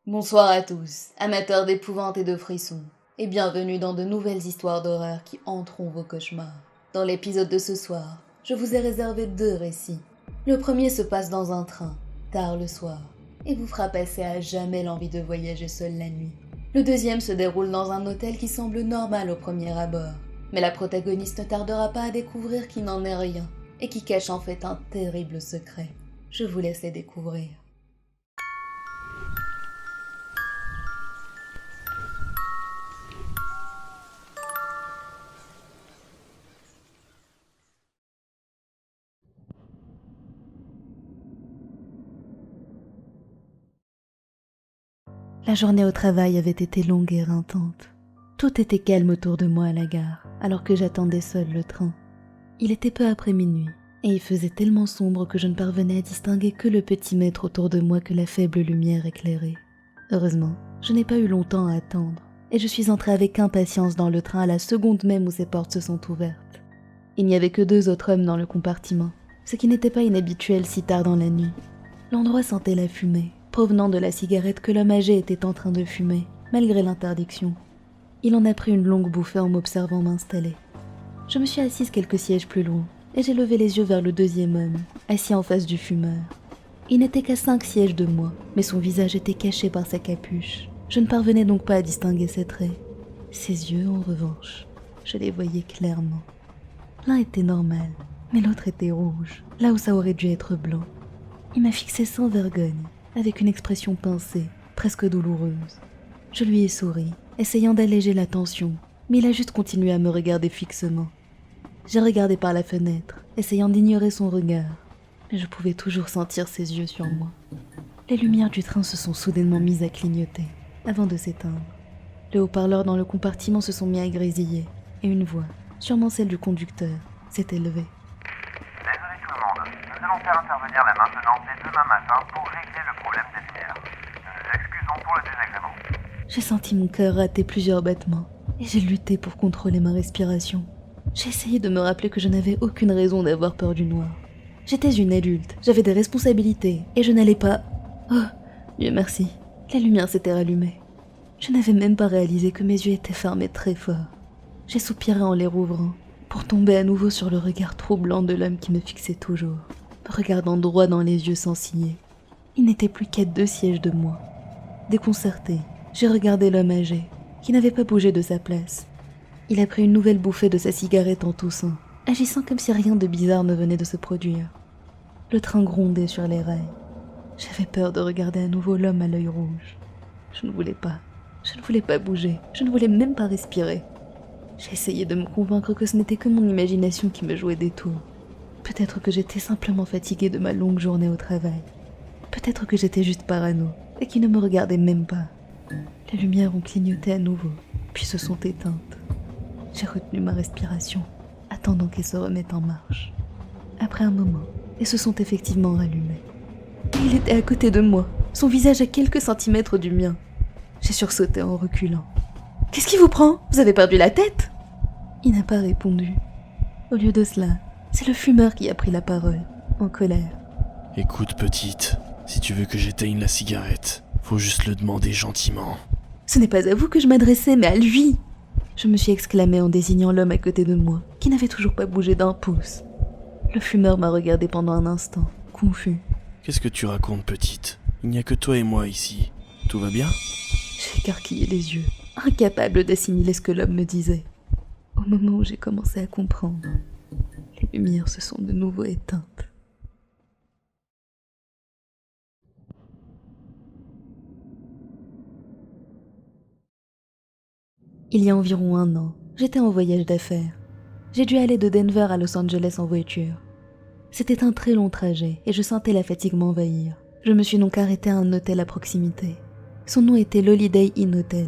Bonsoir à tous, amateurs d'épouvante et de frissons, et bienvenue dans de nouvelles histoires d'horreur qui hanteront vos cauchemars. Dans l'épisode de ce soir, je vous ai réservé 2 récits. Le premier se passe dans un train, tard le soir, et vous fera passer à jamais l'envie de voyager seul la nuit. Le deuxième se déroule dans un hôtel qui semble normal au premier abord, mais la protagoniste ne tardera pas à découvrir qu'il n'en est rien, et qui cache en fait un terrible secret. Je vous laisse les découvrir. La journée au travail avait été longue et éreintante. Tout était calme autour de moi à la gare, alors que j'attendais seul le train. Il était peu après minuit, et il faisait tellement sombre que je ne parvenais à distinguer que le petit mètre autour de moi que la faible lumière éclairait. Heureusement, je n'ai pas eu longtemps à attendre, et je suis entrée avec impatience dans le train à la seconde même où ses portes se sont ouvertes. Il n'y avait que 2 autres hommes dans le compartiment, ce qui n'était pas inhabituel si tard dans la nuit. L'endroit sentait la fumée, provenant de la cigarette que l'homme âgé était en train de fumer, malgré l'interdiction. Il en a pris une longue bouffée en m'observant m'installer. Je me suis assise quelques sièges plus loin, et j'ai levé les yeux vers le deuxième homme, assis en face du fumeur. Il n'était qu'à 5 sièges de moi, mais son visage était caché par sa capuche. Je ne parvenais donc pas à distinguer ses traits. Ses yeux, en revanche, je les voyais clairement. L'un était normal, mais l'autre était rouge, là où ça aurait dû être blanc. Il m'a fixé sans vergogne, avec une expression pincée, presque douloureuse. Je lui ai souri, essayant d'alléger la tension, mais il a juste continué à me regarder fixement. J'ai regardé par la fenêtre, essayant d'ignorer son regard, mais je pouvais toujours sentir ses yeux sur moi. Les lumières du train se sont soudainement mises à clignoter, avant de s'éteindre. Les haut-parleurs dans le compartiment se sont mis à grésiller, et une voix, sûrement celle du conducteur, s'est élevée. Désolé tout le monde, nous allons faire intervenir la maintenance dès demain matin pour régler le problème des lumières. Nous nous excusons pour le désagrément. J'ai senti mon cœur rater plusieurs battements, et j'ai lutté pour contrôler ma respiration. J'ai essayé de me rappeler que je n'avais aucune raison d'avoir peur du noir. J'étais une adulte, j'avais des responsabilités, et je n'allais pas... Oh, Dieu merci, la lumière s'était rallumée. Je n'avais même pas réalisé que mes yeux étaient fermés très fort. J'ai soupiré en les rouvrant, pour tomber à nouveau sur le regard troublant de l'homme qui me fixait toujours, me regardant droit dans les yeux sans ciller. Il n'était plus qu'à 2 sièges de moi. Déconcertée, j'ai regardé l'homme âgé, qui n'avait pas bougé de sa place. Il a pris une nouvelle bouffée de sa cigarette en toussant, agissant comme si rien de bizarre ne venait de se produire. Le train grondait sur les rails. J'avais peur de regarder à nouveau l'homme à l'œil rouge. Je ne voulais pas bouger, je ne voulais même pas respirer. J'ai essayé de me convaincre que ce n'était que mon imagination qui me jouait des tours. Peut-être que j'étais simplement fatiguée de ma longue journée au travail. Peut-être que j'étais juste parano, et qu'il ne me regardait même pas. Les lumières ont clignoté à nouveau, puis se sont éteintes. J'ai retenu ma respiration, attendant qu'elle se remette en marche. Après un moment, elles se sont effectivement rallumées. Et il était à côté de moi, son visage à quelques centimètres du mien. J'ai sursauté en reculant. « Qu'est-ce qui vous prend ? Vous avez perdu la tête ?» Il n'a pas répondu. Au lieu de cela, c'est le fumeur qui a pris la parole, en colère. « Écoute, petite, si tu veux que j'éteigne la cigarette, faut juste le demander gentiment. » « Ce n'est pas à vous que je m'adressais, mais à lui !» Je me suis exclamée en désignant l'homme à côté de moi, qui n'avait toujours pas bougé d'un pouce. Le fumeur m'a regardé pendant un instant, confus. « Qu'est-ce que tu racontes, petite ? Il n'y a que toi et moi ici. Tout va bien ?» J'ai écarquillé les yeux, incapable d'assimiler ce que l'homme me disait. Au moment où j'ai commencé à comprendre, les lumières se sont de nouveau éteintes. Il y a environ 1 an, j'étais en voyage d'affaires. J'ai dû aller de Denver à Los Angeles en voiture. C'était un très long trajet et je sentais la fatigue m'envahir. Je me suis donc arrêtée à un hôtel à proximité. Son nom était l'Holiday Inn Hotel.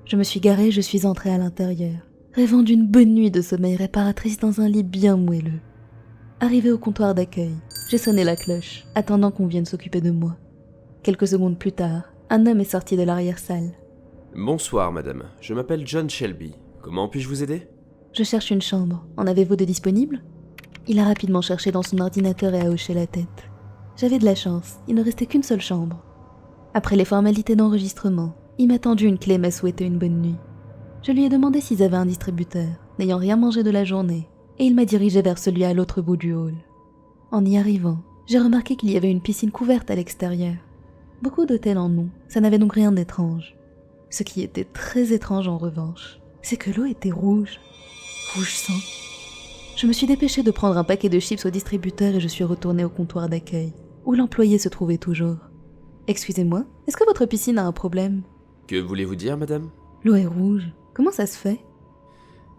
Je me suis garée, je suis entrée à l'intérieur, rêvant d'une bonne nuit de sommeil réparatrice dans un lit bien moelleux. Arrivée au comptoir d'accueil, j'ai sonné la cloche, attendant qu'on vienne s'occuper de moi. Quelques secondes plus tard, un homme est sorti de l'arrière-salle. Bonsoir madame, je m'appelle John Shelby. Comment puis-je vous aider ? Je cherche une chambre, en avez-vous de disponible ? Il a rapidement cherché dans son ordinateur et a hoché la tête. J'avais de la chance, il ne restait qu'une seule chambre. Après les formalités d'enregistrement, il m'a tendu une clé et m'a souhaité une bonne nuit. Je lui ai demandé s'ils avaient un distributeur, n'ayant rien mangé de la journée, et il m'a dirigé vers celui à l'autre bout du hall. En y arrivant, j'ai remarqué qu'il y avait une piscine couverte à l'extérieur. Beaucoup d'hôtels en ont, ça n'avait donc rien d'étrange. Ce qui était très étrange en revanche, c'est que l'eau était rouge. Rouge sang. Je me suis dépêchée de prendre un paquet de chips au distributeur et je suis retournée au comptoir d'accueil, où l'employé se trouvait toujours. « Excusez-moi, est-ce que votre piscine a un problème ?» Que voulez-vous dire, madame ? L'eau est rouge. Comment ça se fait ?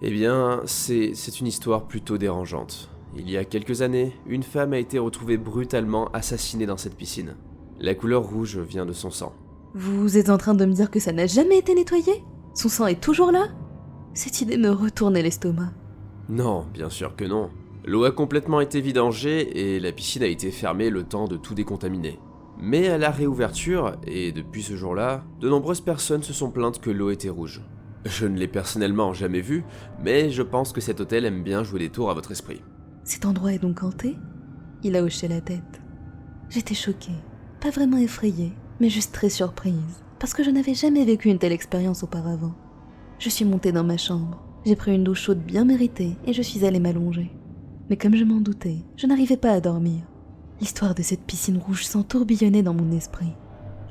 Eh bien, c'est une histoire plutôt dérangeante. Il y a quelques années, une femme a été retrouvée brutalement assassinée dans cette piscine. La couleur rouge vient de son sang. Vous êtes en train de me dire que ça n'a jamais été nettoyé ? Son sang est toujours là ? Cette idée me retournait l'estomac. Non, bien sûr que non. L'eau a complètement été vidangée et la piscine a été fermée le temps de tout décontaminer. Mais à la réouverture, et depuis ce jour-là, de nombreuses personnes se sont plaintes que l'eau était rouge. Je ne l'ai personnellement jamais vue, mais je pense que cet hôtel aime bien jouer des tours à votre esprit. Cet endroit est donc hanté ? Il a hoché la tête. J'étais choquée, pas vraiment effrayée, mais juste très surprise, parce que je n'avais jamais vécu une telle expérience auparavant. Je suis montée dans ma chambre, j'ai pris une douche chaude bien méritée et je suis allée m'allonger. Mais comme je m'en doutais, je n'arrivais pas à dormir. L'histoire de cette piscine rouge sang tourbillonnait dans mon esprit.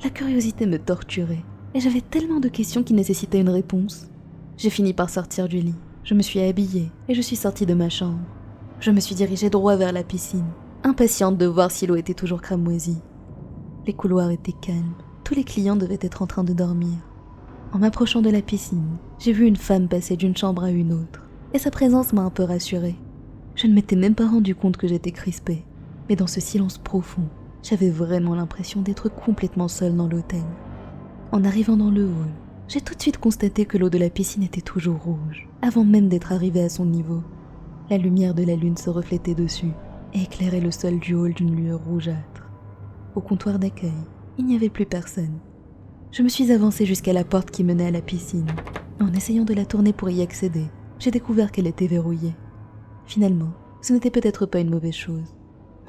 La curiosité me torturait, et j'avais tellement de questions qui nécessitaient une réponse. J'ai fini par sortir du lit, je me suis habillée et je suis sortie de ma chambre. Je me suis dirigée droit vers la piscine, impatiente de voir si l'eau était toujours cramoisie. Les couloirs étaient calmes, tous les clients devaient être en train de dormir. En m'approchant de la piscine, j'ai vu une femme passer d'une chambre à une autre, et sa présence m'a un peu rassurée. Je ne m'étais même pas rendu compte que j'étais crispée. Mais dans ce silence profond, j'avais vraiment l'impression d'être complètement seule dans l'hôtel. En arrivant dans le hall, j'ai tout de suite constaté que l'eau de la piscine était toujours rouge, avant même d'être arrivée à son niveau. La lumière de la lune se reflétait dessus et éclairait le sol du hall d'une lueur rougeâtre. Au comptoir d'accueil, il n'y avait plus personne. Je me suis avancée jusqu'à la porte qui menait à la piscine. En essayant de la tourner pour y accéder, j'ai découvert qu'elle était verrouillée. Finalement, ce n'était peut-être pas une mauvaise chose.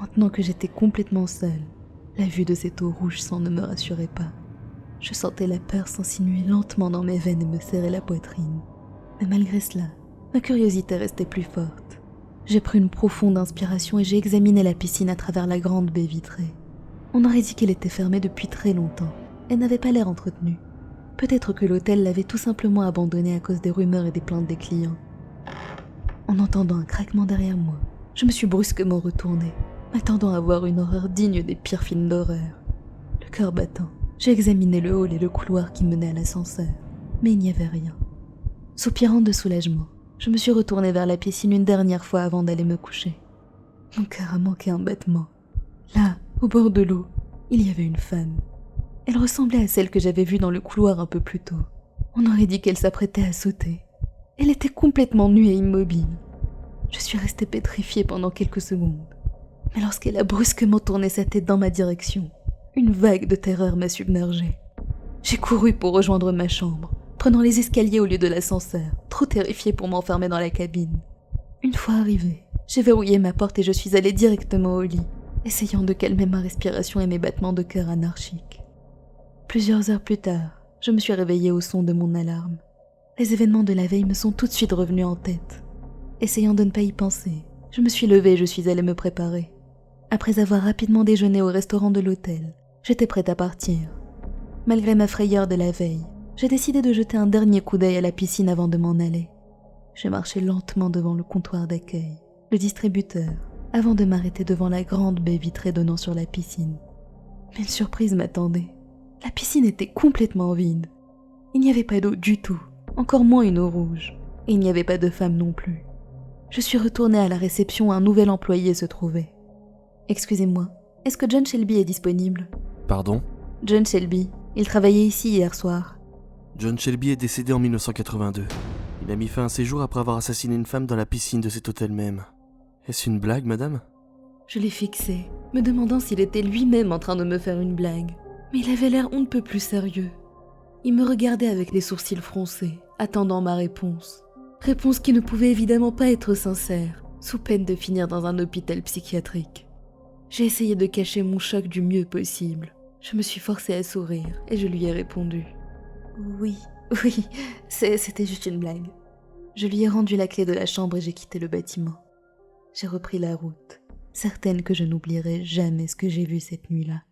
Maintenant que j'étais complètement seule, la vue de cette eau rouge sang ne me rassurait pas. Je sentais la peur s'insinuer lentement dans mes veines et me serrer la poitrine. Mais malgré cela, ma curiosité restait plus forte. J'ai pris une profonde inspiration et j'ai examiné la piscine à travers la grande baie vitrée. On aurait dit qu'elle était fermée depuis très longtemps. Elle n'avait pas l'air entretenue. Peut-être que l'hôtel l'avait tout simplement abandonnée à cause des rumeurs et des plaintes des clients. En entendant un craquement derrière moi, je me suis brusquement retournée, m'attendant à voir une horreur digne des pires films d'horreur. Le cœur battant, j'ai examiné le hall et le couloir qui menait à l'ascenseur, mais il n'y avait rien. Soupirant de soulagement, je me suis retournée vers la piscine une dernière fois avant d'aller me coucher. Mon cœur a manqué un battement. Là, au bord de l'eau, il y avait une femme. Elle ressemblait à celle que j'avais vue dans le couloir un peu plus tôt. On aurait dit qu'elle s'apprêtait à sauter. Elle était complètement nue et immobile. Je suis restée pétrifiée pendant quelques secondes. Mais lorsqu'elle a brusquement tourné sa tête dans ma direction, une vague de terreur m'a submergée. J'ai couru pour rejoindre ma chambre, prenant les escaliers au lieu de l'ascenseur, trop terrifiée pour m'enfermer dans la cabine. Une fois arrivée, j'ai verrouillé ma porte et je suis allée directement au lit, essayant de calmer ma respiration et mes battements de cœur anarchiques. Plusieurs heures plus tard, je me suis réveillée au son de mon alarme. Les événements de la veille me sont tout de suite revenus en tête. Essayant de ne pas y penser, je me suis levée et je suis allée me préparer. Après avoir rapidement déjeuné au restaurant de l'hôtel, j'étais prête à partir. Malgré ma frayeur de la veille, j'ai décidé de jeter un dernier coup d'œil à la piscine avant de m'en aller. J'ai marché lentement devant le comptoir d'accueil, le distributeur, avant de m'arrêter devant la grande baie vitrée donnant sur la piscine. Mais une surprise m'attendait. La piscine était complètement vide. Il n'y avait pas d'eau du tout, encore moins une eau rouge, et il n'y avait pas de femme non plus. Je suis retournée à la réception où un nouvel employé se trouvait. « Excusez-moi, est-ce que John Shelby est disponible ?» Pardon ? John Shelby, il travaillait ici hier soir. John Shelby est décédé en 1982. Il a mis fin à ses jours après avoir assassiné une femme dans la piscine de cet hôtel même. Est-ce une blague, madame ? Je l'ai fixé, me demandant s'il était lui-même en train de me faire une blague. Mais il avait l'air on ne peut plus sérieux. Il me regardait avec les sourcils froncés, attendant ma réponse. Réponse qui ne pouvait évidemment pas être sincère, sous peine de finir dans un hôpital psychiatrique. J'ai essayé de cacher mon choc du mieux possible. Je me suis forcée à sourire et je lui ai répondu. Oui, c'était juste une blague. Je lui ai rendu la clé de la chambre et j'ai quitté le bâtiment. J'ai repris la route, certaine que je n'oublierai jamais ce que j'ai vu cette nuit-là.